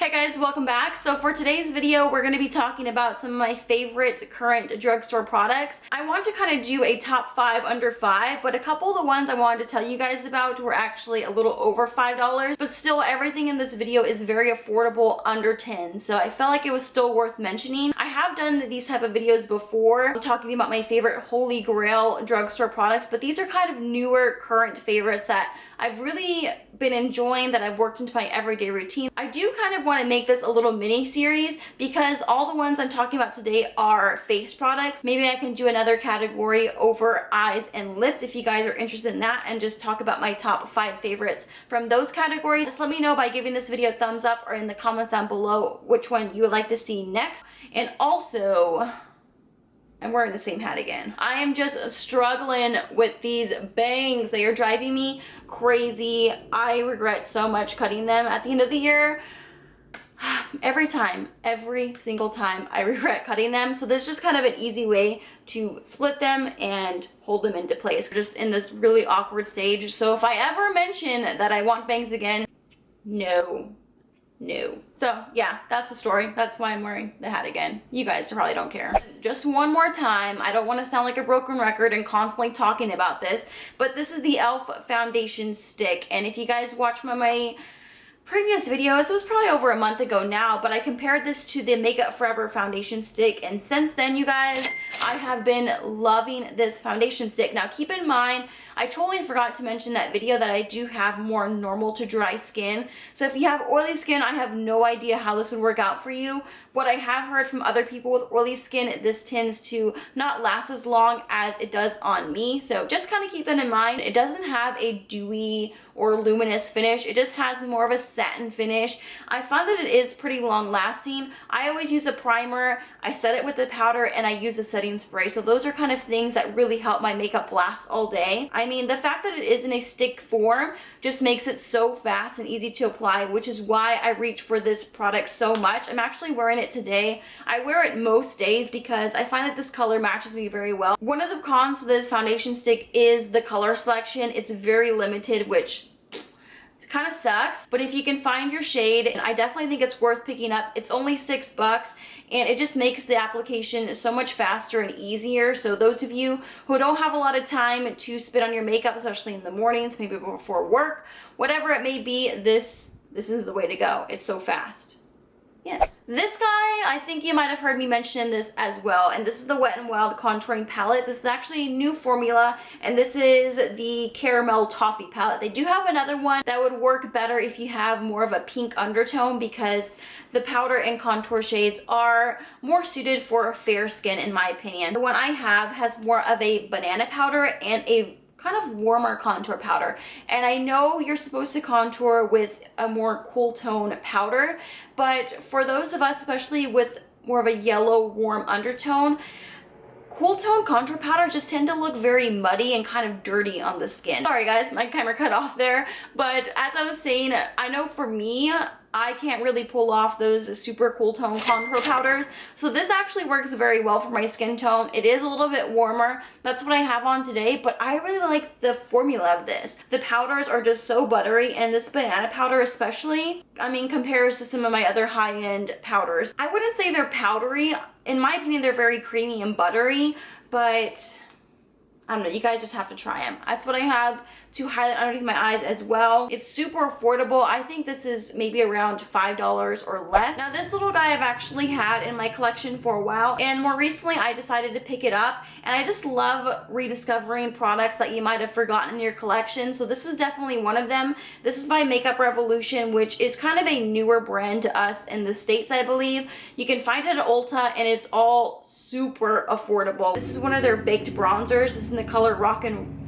Hey guys, welcome back. So for today's video, we're going to be talking about some of my favorite current drugstore products. I want to kind of do a top 5 under 5, but a couple of the ones I wanted to tell you guys about were actually a little over $5, but still everything in this video is very affordable, under 10. So I felt like it was still worth mentioning. I have done these type of videos before talking about my favorite holy grail drugstore products, but these are kind of newer current favorites that I've really been enjoying, that I've worked into my everyday routine. I do kind of want to make this a little mini series because all the ones I'm talking about today are face products. Maybe I can do another category over eyes and lips if you guys are interested in that, and just talk about my top 5 favorites from those categories. Just let me know by giving this video a thumbs up or in the comments down below which one you would like to see next. And also, I'm wearing the same hat again. I am just struggling with these bangs. They are driving me crazy. I regret so much cutting them at the end of the year. Every single time I regret cutting them. So this is just kind of an easy way to split them and hold them into place. We're just in this really awkward stage. So if I ever mention that I want bangs again, no. So yeah, that's the story. That's why I'm wearing the hat again. You guys probably don't care. Just one more time, I don't want to sound like a broken record and constantly talking about this, but this is the E.L.F. foundation stick. And if you guys watch my previous videos, it was probably over a month ago now, but I compared this to the Makeup Forever foundation stick, and since then, you guys, I have been loving this foundation stick. Now keep in mind, I totally forgot to mention that video that I do have more normal to dry skin. So if you have oily skin, I have no idea how this would work out for you. What I have heard from other people with oily skin, this tends to not last as long as it does on me. So just kind of keep that in mind. It doesn't have a dewy or luminous finish. It just has more of a satin finish. I find that it is pretty long lasting. I always use a primer, I set it with the powder, and I use a setting spray. So those are kind of things that really help my makeup last all day. I mean, the fact that it is in a stick form just makes it so fast and easy to apply, which is why I reach for this product so much. I'm actually wearing it today. I wear it most days because I find that this color matches me very well. One of the cons to this foundation stick is the color selection. It's very limited, which kind of sucks, but if you can find your shade, I definitely think it's worth picking up. It's only $6 and it just makes the application so much faster and easier. So those of you who don't have a lot of time to spit on your makeup, especially in the mornings, maybe before work, whatever it may be, this is the way to go. It's so fast. Yes. This guy, I think you might have heard me mention this as well, and this is the Wet n Wild contouring palette. This is actually a new formula, and this is the Caramel Toffee palette. They do have another one that would work better if you have more of a pink undertone, because the powder and contour shades are more suited for fair skin in my opinion. The one I have has more of a banana powder and a kind of warmer contour powder, and I know you're supposed to contour with a more cool tone powder, but for those of us, especially with more of a yellow warm undertone, cool tone contour powder just tend to look very muddy and kind of dirty on the skin. Sorry guys, my camera cut off there, but as I was saying, I know for me, I can't really pull off those super cool tone contour powders. So this actually works very well for my skin tone. It is a little bit warmer. That's what I have on today, but I really like the formula of this. The powders are just so buttery, and this banana powder especially, I mean, compares to some of my other high-end powders. I wouldn't say they're powdery. In my opinion, they're very creamy and buttery, but I don't know, you guys just have to try them. That's what I have to highlight underneath my eyes as well. It's super affordable. I think this is maybe around $5 or less. Now this little guy I've actually had in my collection for a while, and more recently I decided to pick it up, and I just love rediscovering products that you might have forgotten in your collection. So this was definitely one of them. This is by Makeup Revolution, which is kind of a newer brand to us in the States, I believe. You can find it at Ulta, and it's all super affordable. This is one of their baked bronzers. This is in the color Rockin'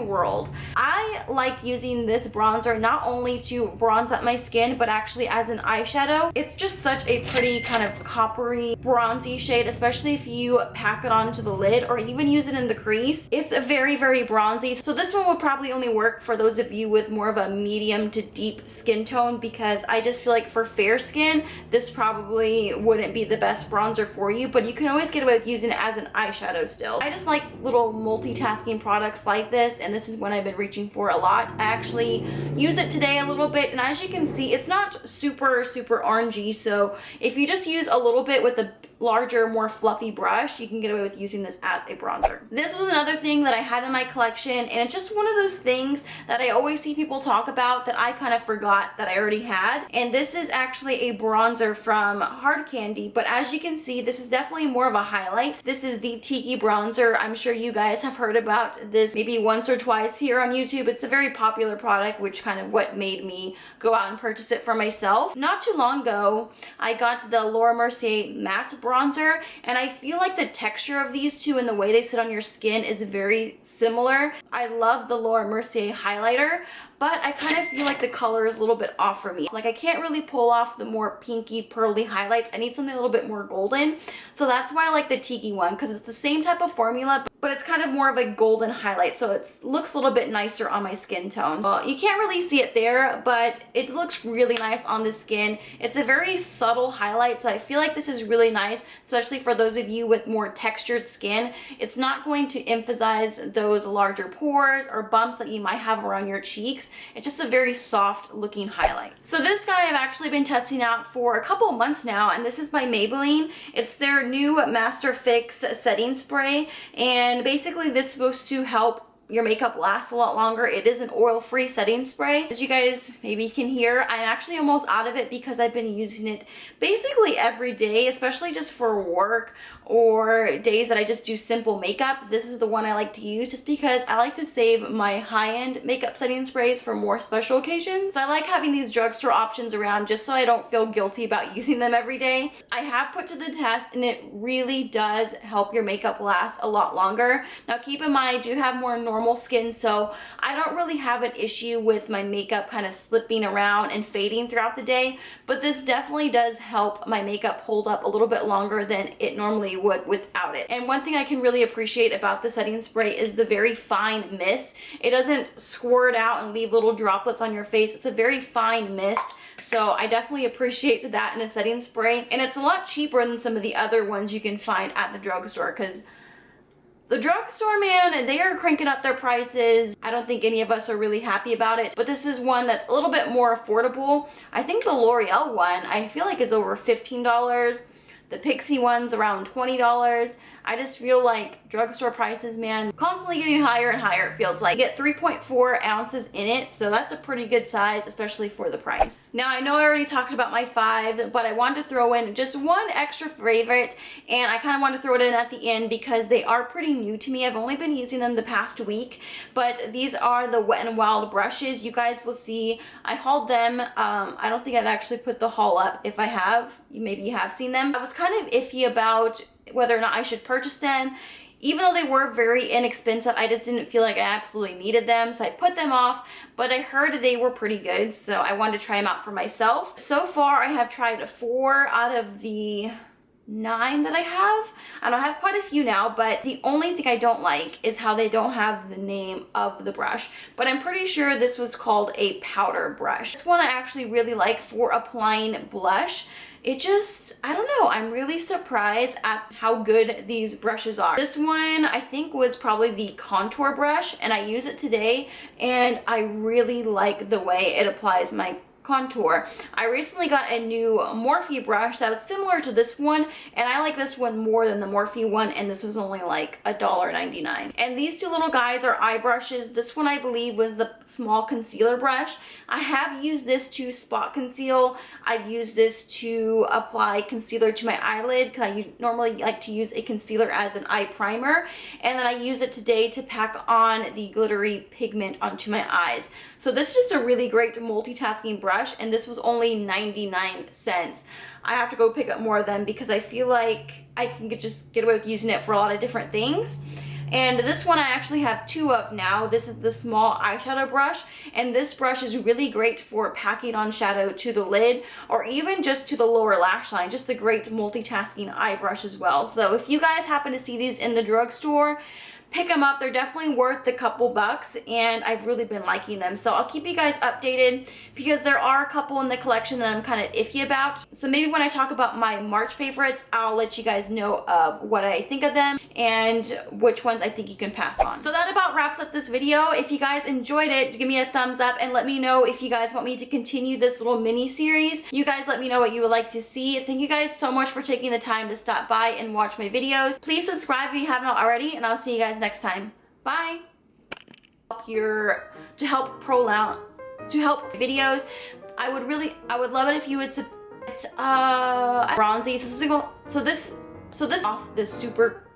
World. I like using this bronzer not only to bronze up my skin, but actually as an eyeshadow. It's just such a pretty kind of coppery, bronzy shade, especially if you pack it onto the lid or even use it in the crease. It's a very, very bronzy. So this one would probably only work for those of you with more of a medium to deep skin tone, because I just feel like for fair skin, this probably wouldn't be the best bronzer for you, but you can always get away with using it as an eyeshadow still. I just like little multitasking products like like this, and this is one I've been reaching for a lot. I actually use it today a little bit, and as you can see, it's not super orangey, so if you just use a little bit with a larger, more fluffy brush, you can get away with using this as a bronzer. This was another thing that I had in my collection, and it's just one of those things that I always see people talk about that I kind of forgot that I already had. And this is actually a bronzer from Hard Candy, but as you can see, this is definitely more of a highlight. This is the Tiki bronzer. I'm sure you guys have heard about this maybe once or twice here on YouTube. It's a very popular product, which kind of what made me go out and purchase it for myself. Not too long ago, I got the Laura Mercier matte bronzer, and I feel like the texture of these two and the way they sit on your skin is very similar. I love the Laura Mercier highlighter, but I kind of feel like the color is a little bit off for me. Like I can't really pull off the more pinky pearly highlights. I need something a little bit more golden. So that's why I like the Tiki one, because it's the same type of formula, but it's kind of more of a golden highlight. So it looks a little bit nicer on my skin tone. Well, you can't really see it there, but it looks really nice on the skin. It's a very subtle highlight, so I feel like this is really nice, especially for those of you with more textured skin. It's not going to emphasize those larger pores or bumps that you might have around your cheeks. It's just a very soft looking highlight. So this guy I've actually been testing out for a couple months now, and this is by Maybelline. It's their new Master Fix setting spray, and basically this is supposed to help your makeup lasts a lot longer. It is an oil-free setting spray. As you guys maybe can hear, I'm actually almost out of it because I've been using it basically every day, especially just for work or days that I just do simple makeup. This is the one I like to use just because I like to save my high-end makeup setting sprays for more special occasions. I like having these drugstore options around just so I don't feel guilty about using them every day. I have put to the test, and it really does help your makeup last a lot longer. Now keep in mind, I do have more normal skin, so I don't really have an issue with my makeup kind of slipping around and fading throughout the day, but this definitely does help my makeup hold up a little bit longer than it normally would without it. And one thing I can really appreciate about the setting spray is the very fine mist. It doesn't squirt out and leave little droplets on your face. It's a very fine mist. So I definitely appreciate that in a setting spray, and it's a lot cheaper than some of the other ones you can find at the drugstore, because the drugstore, man, they are cranking up their prices. I don't think any of us are really happy about it, but this is one that's a little bit more affordable. I think the L'Oreal one, I feel like is over $15. The Pixie one's around $20. I just feel like drugstore prices, man, constantly getting higher and higher, it feels like. You get 3.4 ounces in it, so that's a pretty good size, especially for the price. Now, I know I already talked about my 5, but I wanted to throw in just one extra favorite, and I kind of wanted to throw it in at the end because they are pretty new to me. I've only been using them the past week, but these are the Wet n Wild brushes. You guys will see I hauled them. I don't think I've actually put the haul up. If I have, maybe you have seen them. I was kind of iffy about whether or not I should purchase them. Even though they were very inexpensive, I just didn't feel like I absolutely needed them, so I put them off, but I heard they were pretty good, so I wanted to try them out for myself. So far, I have tried 4 out of the 9 that I have. I don't have quite a few now, but the only thing I don't like is how they don't have the name of the brush, but I'm pretty sure this was called a powder brush. This one I actually really like for applying blush. It just, I don't know, I'm really surprised at how good these brushes are. This one I think was probably the contour brush, and I use it today, and I really like the way it applies my contour. I recently got a new Morphe brush that was similar to this one, and I like this one more than the Morphe one, and this was only like $1.99. And these two little guys are eye brushes. This one I believe was the small concealer brush. I have used this to spot conceal. I've used this to apply concealer to my eyelid because I normally like to use a concealer as an eye primer, and then I use it today to pack on the glittery pigment onto my eyes. So this is just a really great multitasking brush, and this was only 99 cents. I have to go pick up more of them because I feel like I can just get away with using it for a lot of different things. And this one I actually have 2 of now. This is the small eyeshadow brush, and this brush is really great for packing on shadow to the lid or even just to the lower lash line. Just a great multitasking eye brush as well. So if you guys happen to see these in the drugstore, pick them up. They're definitely worth the couple bucks, and I've really been liking them. So I'll keep you guys updated because there are a couple in the collection that I'm kind of iffy about. So maybe when I talk about my March favorites, I'll let you guys know of what I think of them and which ones I think you can pass on. So that about wraps up this video. If you guys enjoyed it, give me a thumbs up and let me know if you guys want me to continue this little mini series. You guys let me know what you would like to see. Thank you guys so much for taking the time to stop by and watch my videos. Please subscribe if you haven't already, and I'll see you guys next time. Bye. To help videos, I would love it if you would bronzy. So this off this super